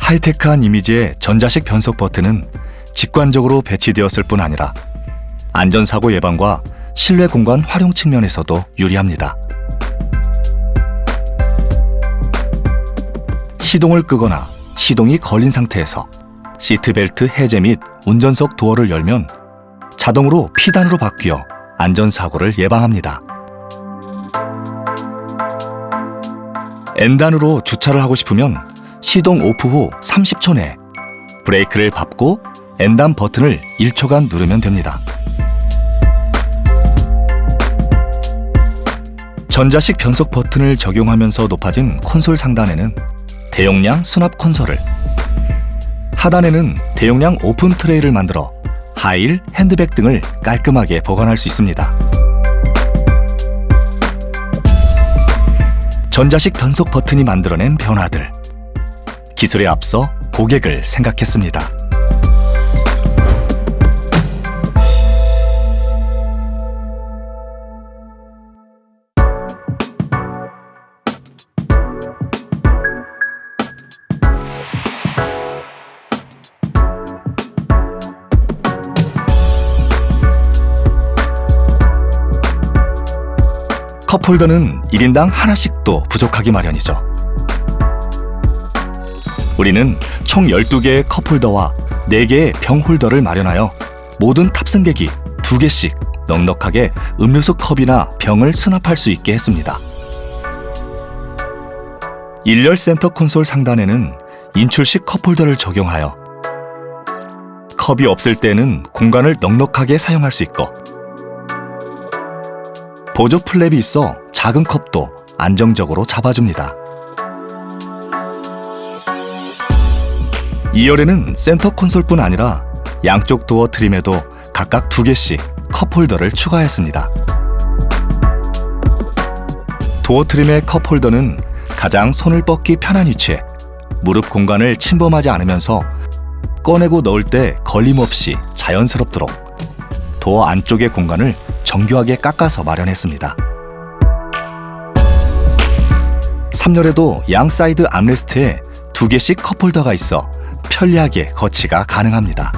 하이테크한 이미지의 전자식 변속 버튼은 직관적으로 배치되었을 뿐 아니라 안전사고 예방과 실내 공간 활용 측면에서도 유리합니다. 시동을 끄거나 시동이 걸린 상태에서 시트벨트 해제 및 운전석 도어를 열면 자동으로 P단으로 바뀌어 안전사고를 예방합니다. N단으로 주차를 하고 싶으면 시동 오프 후 30초 내에 브레이크를 밟고 N단 버튼을 1초간 누르면 됩니다. 전자식 변속 버튼을 적용하면서 높아진 콘솔 상단에는 대용량 수납 콘솔을, 하단에는 대용량 오픈 트레이를 만들어 하일, 핸드백 등을 깔끔하게 보관할 수 있습니다. 전자식 변속 버튼이 만들어낸 변화들, 기술에 앞서 고객을 생각했습니다. 컵홀더는 1인당 하나씩도 부족하기 마련이죠. 우리는 총 12개의 컵홀더와 4개의 병홀더를 마련하여 모든 탑승객이 2개씩 넉넉하게 음료수 컵이나 병을 수납할 수 있게 했습니다. 일렬 센터 콘솔 상단에는 인출식 컵홀더를 적용하여 컵이 없을 때는 공간을 넉넉하게 사용할 수 있고, 보조 플랩이 있어 작은 컵도 안정적으로 잡아줍니다. 2열에는 센터 콘솔뿐 아니라 양쪽 도어 트림에도 각각 2개씩 컵홀더를 추가했습니다. 도어 트림의 컵홀더는 가장 손을 뻗기 편한 위치에 무릎 공간을 침범하지 않으면서 꺼내고 넣을 때 걸림없이 자연스럽도록 도어 안쪽의 공간을 정교하게 깎아서 마련했습니다. 3열에도 양 사이드 암레스트에 2개씩 컵홀더가 있어 편리하게 거치가 가능합니다.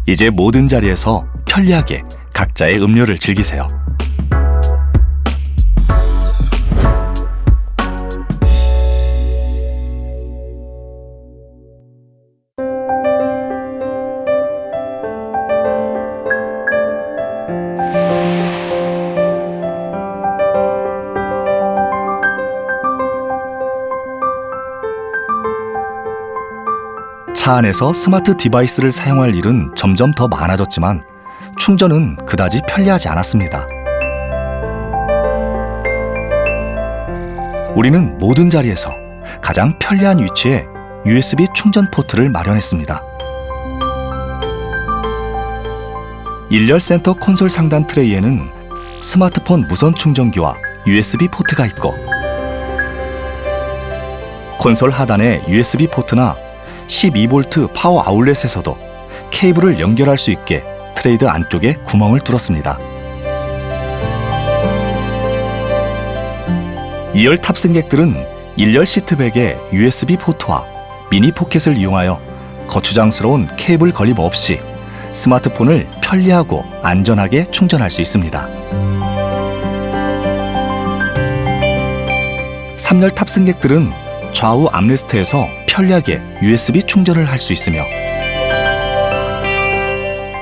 이제 모든 자리에서 편리하게 각자의 음료를 즐기세요. 차 안에서 스마트 디바이스를 사용할 일은 점점 더 많아졌지만 충전은 그다지 편리하지 않았습니다. 우리는 모든 자리에서 가장 편리한 위치에 USB 충전 포트를 마련했습니다. 일렬 센터 콘솔 상단 트레이에는 스마트폰 무선 충전기와 USB 포트가 있고, 콘솔 하단에 USB 포트나 12V 파워 아울렛에서도 케이블을 연결할 수 있게 트레이드 안쪽에 구멍을 뚫었습니다. 2열 탑승객들은 1열 시트백에 USB 포트와 미니 포켓을 이용하여 거추장스러운 케이블 걸림 없이 스마트폰을 편리하고 안전하게 충전할 수 있습니다. 3열 탑승객들은 좌우 암레스트에서 편리하게 USB 충전을 할 수 있으며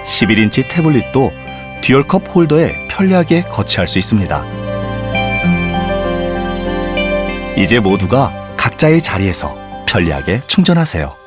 11인치 태블릿도 듀얼컵 홀더에 편리하게 거치할 수 있습니다. 이제 모두가 각자의 자리에서 편리하게 충전하세요.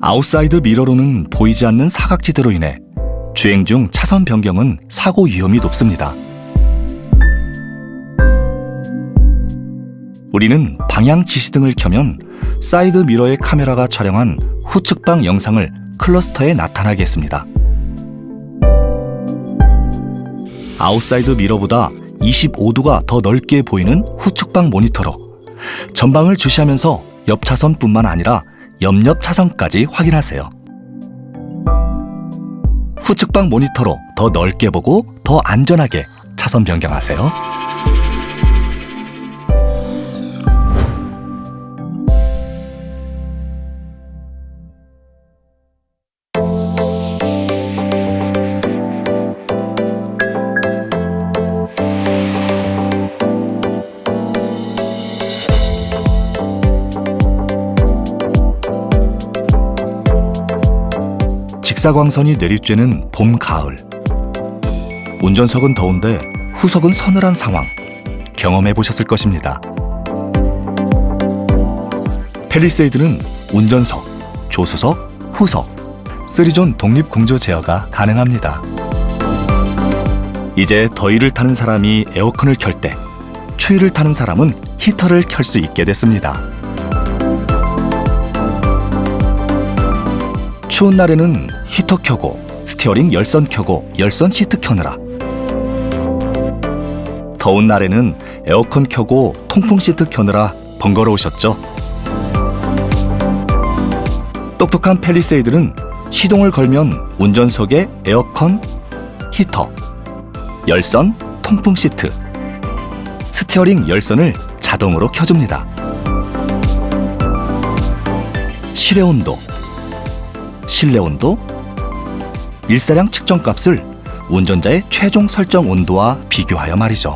아웃사이드 미러로는 보이지 않는 사각지대로 인해 주행 중 차선 변경은 사고 위험이 높습니다. 우리는 방향 지시등을 켜면 사이드 미러의 카메라가 촬영한 후측방 영상을 클러스터에 나타나게 했습니다. 아웃사이드 미러보다 25도가 더 넓게 보이는 후측방 모니터로 전방을 주시하면서 옆 차선뿐만 아니라 옆 차선까지 확인하세요. 후측방 모니터로 더 넓게 보고 더 안전하게 차선 변경하세요. 직사광선이 내리쬐는 봄, 가을. 운전석은 더운데 후석은 서늘한 상황 경험해 보셨을 것입니다. 팰리세이드는 운전석, 조수석, 후석, 3존 독립 공조 제어가 가능합니다. 이제 더위를 타는 사람이 에어컨을 켤 때, 추위를 타는 사람은 히터를 켤 수 있게 됐습니다. 추운 날에는 히터 켜고 스티어링 열선 켜고 열선 시트 켜느라, 더운 날에는 에어컨 켜고 통풍 시트 켜느라 번거로우셨죠? 똑똑한 팰리세이드는 시동을 걸면 운전석에 에어컨, 히터, 열선, 통풍 시트, 스티어링 열선을 자동으로 켜줍니다. 실외 온도, 실내 온도, 일사량 측정 값을 운전자의 최종 설정 온도와 비교하여 말이죠.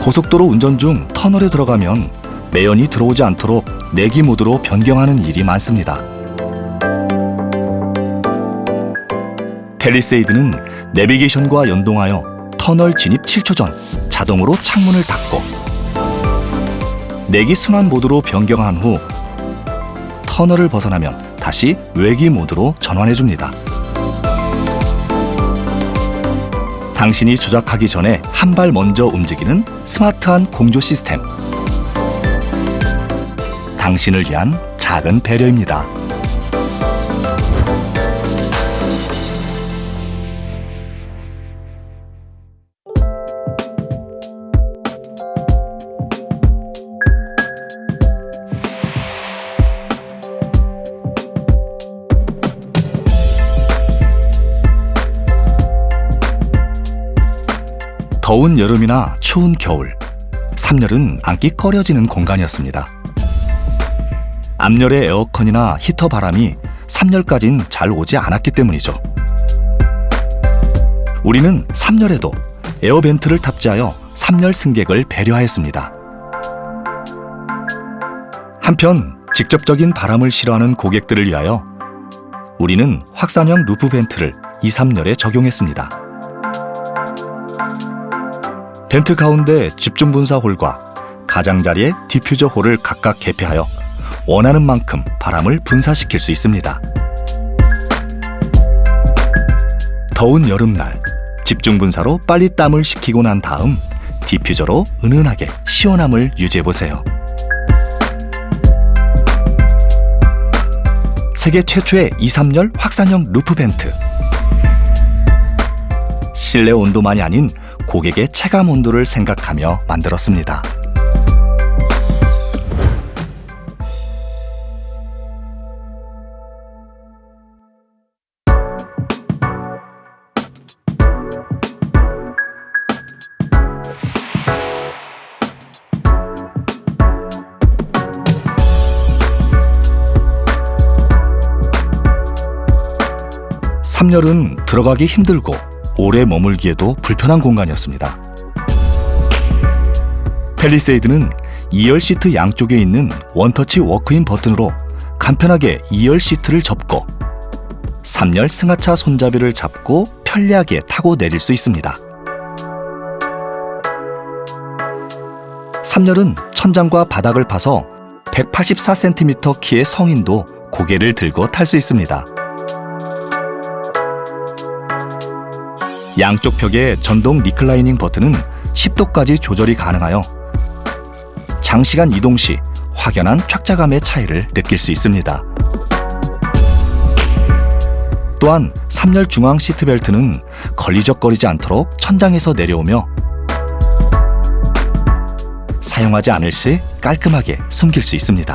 고속도로 운전 중 터널에 들어가면 매연이 들어오지 않도록 내기 모드로 변경하는 일이 많습니다. 팰리세이드는 내비게이션과 연동하여 터널 진입 7초 전 자동으로 창문을 닫고 내기 순환 모드로 변경한 후 터널을 벗어나면 다시 외기 모드로 전환해줍니다. 당신이 조작하기 전에 한 발 먼저 움직이는 스마트한 공조 시스템. 당신을 위한 작은 배려입니다. 더운 여름이나 추운 겨울, 3열은 앉기 꺼려지는 공간이었습니다. 앞열의 에어컨이나 히터 바람이 3열까진 잘 오지 않았기 때문이죠. 우리는 3열에도 에어벤트를 탑재하여 3열 승객을 배려하였습니다. 한편 직접적인 바람을 싫어하는 고객들을 위하여 우리는 확산형 루프 벤트를 2, 3열에 적용했습니다. 벤트 가운데 집중 분사 홀과 가장자리의 디퓨저 홀을 각각 개폐하여 원하는 만큼 바람을 분사시킬 수 있습니다. 더운 여름날 집중 분사로 빨리 땀을 식히고 난 다음 디퓨저로 은은하게 시원함을 유지해보세요. 세계 최초의 2, 3열 확산형 루프 벤트. 실내 온도만이 아닌 고객의 체감 온도를 생각하며 만들었습니다. 삼열은 들어가기 힘들고 오래 머물기에도 불편한 공간이었습니다. 팰리세이드는 2열 시트 양쪽에 있는 원터치 워크인 버튼으로 간편하게 2열 시트를 접고 3열 승하차 손잡이를 잡고 편리하게 타고 내릴 수 있습니다. 3열은 천장과 바닥을 파서 184cm 키의 성인도 고개를 들고 탈 수 있습니다. 양쪽 벽의 전동 리클라이닝 버튼은 10도까지 조절이 가능하여 장시간 이동 시 확연한 착자감의 차이를 느낄 수 있습니다. 또한 3열 중앙 시트벨트는 걸리적거리지 않도록 천장에서 내려오며 사용하지 않을 시 깔끔하게 숨길 수 있습니다.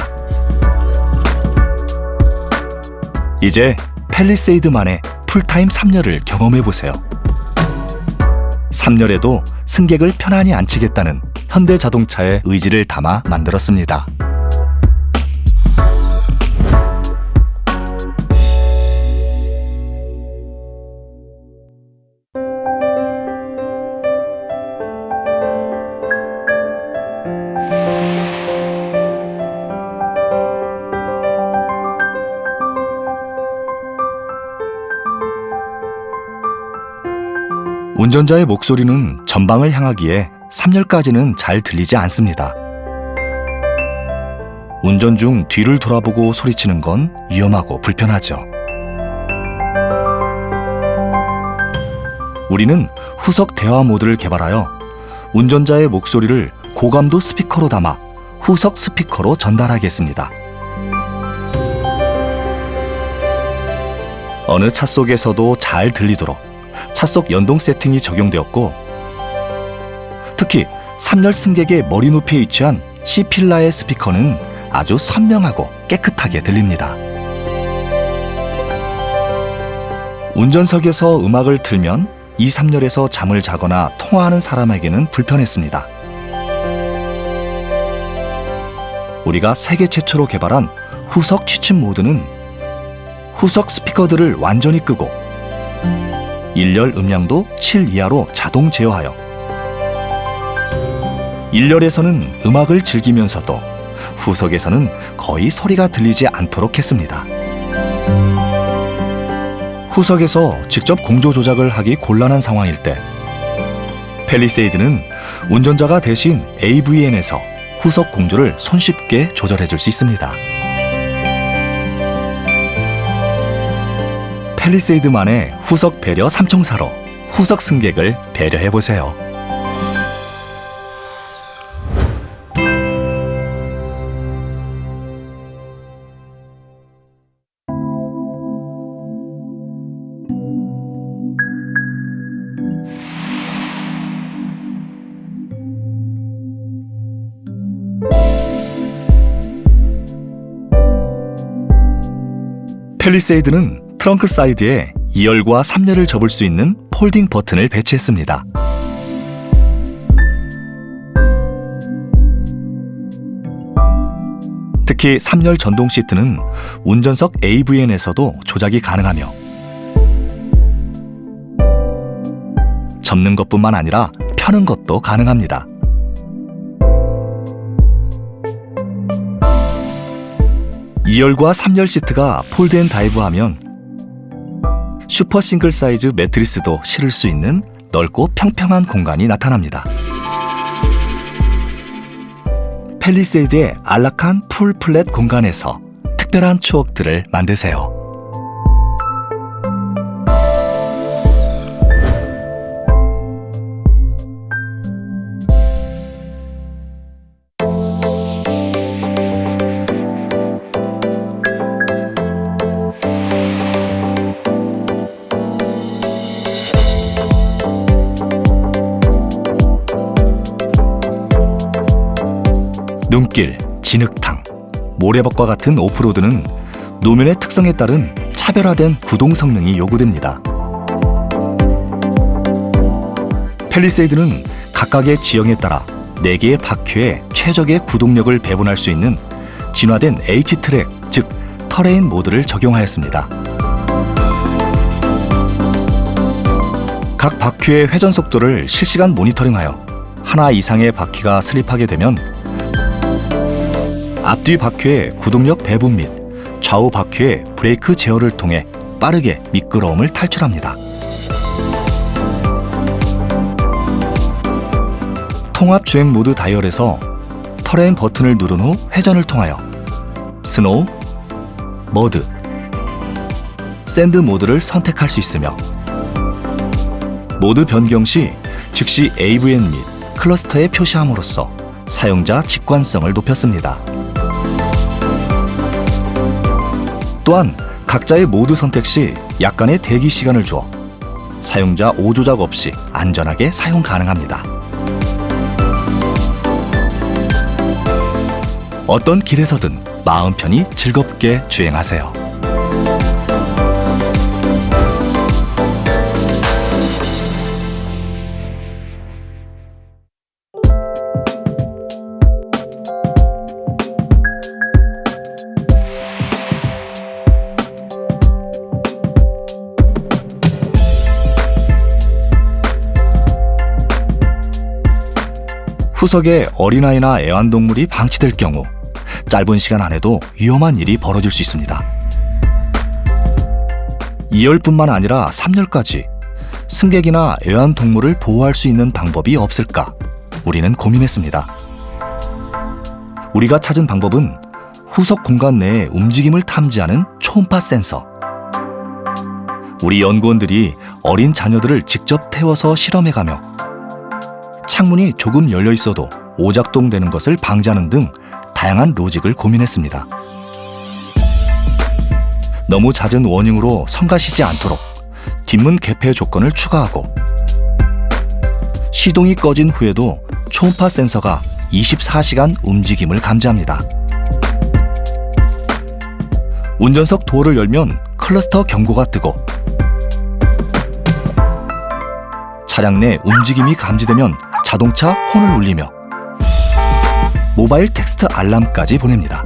이제 팰리세이드만의 풀타임 3열을 경험해보세요. 3열에도 승객을 편안히 앉히겠다는 현대자동차의 의지를 담아 만들었습니다. 운전자의 목소리는 전방을 향하기에 3열까지는 잘 들리지 않습니다. 운전 중 뒤를 돌아보고 소리치는 건 위험하고 불편하죠. 우리는 후석 대화 모드를 개발하여 운전자의 목소리를 고감도 스피커로 담아 후석 스피커로 전달하겠습니다. 어느 차 속에서도 잘 들리도록 차속 연동 세팅이 적용되었고, 특히 3열 승객의 머리 높이에 위치한 C필라의 스피커는 아주 선명하고 깨끗하게 들립니다. 운전석에서 음악을 틀면 2, 3열에서 잠을 자거나 통화하는 사람에게는 불편했습니다. 우리가 세계 최초로 개발한 후석 취침 모드는 후석 스피커들을 완전히 끄고 1열 음량도 7 이하로 자동 제어하여 1열에서는 음악을 즐기면서도 후석에서는 거의 소리가 들리지 않도록 했습니다. 후석에서 직접 공조 조작을 하기 곤란한 상황일 때 팰리세이드는 운전자가 대신 AVN에서 후석 공조를 손쉽게 조절해 줄 수 있습니다. 팰리세이드만의 후석 배려 3총사로 후석 승객을 배려해보세요. 팰리세이드는 트렁크 사이드에 2열과 3열을 접을 수 있는 폴딩 버튼을 배치했습니다. 특히 3열 전동 시트는 운전석 AVN에서도 조작이 가능하며 접는 것뿐만 아니라 펴는 것도 가능합니다. (2열과 3열) 시트가 폴드 앤 다이브하면 슈퍼 싱글 사이즈 매트리스도 실을 수 있는 넓고 평평한 공간이 나타납니다. 팰리세이드의 안락한 풀 플랫 공간에서 특별한 추억들을 만드세요. 눈길, 진흙탕, 모래밭과 같은 오프로드는 노면의 특성에 따른 차별화된 구동 성능이 요구됩니다. 팰리세이드는 각각의 지형에 따라 4개의 바퀴에 최적의 구동력을 배분할 수 있는 진화된 H-트랙, 즉 터레인 모드를 적용하였습니다. 각 바퀴의 회전 속도를 실시간 모니터링하여 하나 이상의 바퀴가 슬립하게 되면 앞뒤 바퀴의 구동력 배분 및 좌우 바퀴의 브레이크 제어를 통해 빠르게 미끄러움을 탈출합니다. 통합 주행 모드 다이얼에서 터레인 버튼을 누른 후 회전을 통하여 스노우, 머드, 샌드 모드를 선택할 수 있으며 모드 변경 시 즉시 AVN 및 클러스터에 표시함으로써 사용자 직관성을 높였습니다. 또한 각자의 모드 선택 시 약간의 대기 시간을 주어 사용자 오조작 없이 안전하게 사용 가능합니다. 어떤 길에서든 마음 편히 즐겁게 주행하세요. 후석에 어린아이나 애완동물이 방치될 경우 짧은 시간 안에도 위험한 일이 벌어질 수 있습니다. 2열뿐만 아니라 3열까지 승객이나 애완동물을 보호할 수 있는 방법이 없을까 우리는 고민했습니다. 우리가 찾은 방법은 후석 공간 내의 움직임을 탐지하는 초음파 센서. 우리 연구원들이 어린 자녀들을 직접 태워서 실험해가며 창문이 조금 열려 있어도 오작동되는 것을 방지하는 등 다양한 로직을 고민했습니다. 너무 잦은 워닝으로 성가시지 않도록 뒷문 개폐 조건을 추가하고 시동이 꺼진 후에도 초음파 센서가 24시간 움직임을 감지합니다. 운전석 도어를 열면 클러스터 경고가 뜨고 차량 내 움직임이 감지되면 자동차 혼을 울리며 모바일 텍스트 알람까지 보냅니다.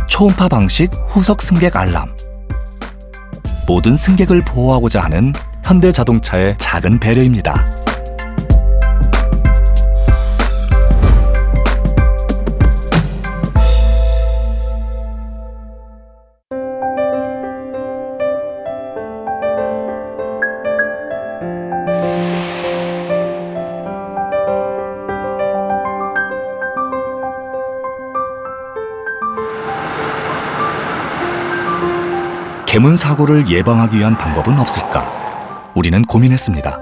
초음파 방식 후석 승객 알람. 모든 승객을 보호하고자 하는 현대자동차의 작은 배려입니다. 개문 사고를 예방하기 위한 방법은 없을까? 우리는 고민했습니다.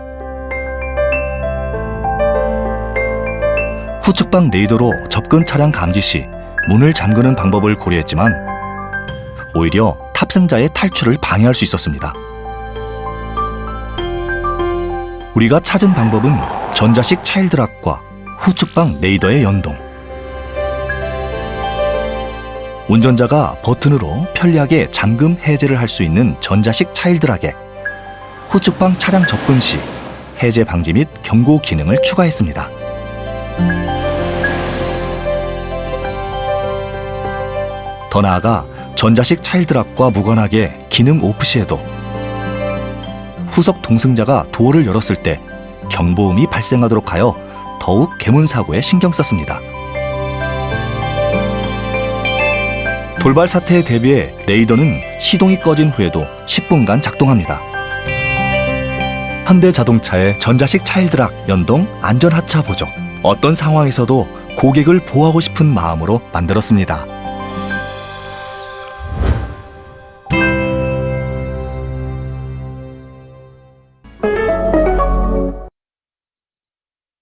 후측방 레이더로 접근 차량 감지 시 문을 잠그는 방법을 고려했지만 오히려 탑승자의 탈출을 방해할 수 있었습니다. 우리가 찾은 방법은 전자식 차일드락과 후측방 레이더의 연동. 운전자가 버튼으로 편리하게 잠금 해제를 할 수 있는 전자식 차일드락에 후측방 차량 접근 시 해제 방지 및 경고 기능을 추가했습니다. 더 나아가 전자식 차일드락과 무관하게 기능 오프 시에도 후석 동승자가 도어를 열었을 때 경보음이 발생하도록 하여 더욱 개문 사고에 신경 썼습니다. 돌발 사태에 대비해 레이더는 시동이 꺼진 후에도 10분간 작동합니다. 현대자동차의 전자식 차일드락 연동 안전하차 보조. 어떤 상황에서도 고객을 보호하고 싶은 마음으로 만들었습니다.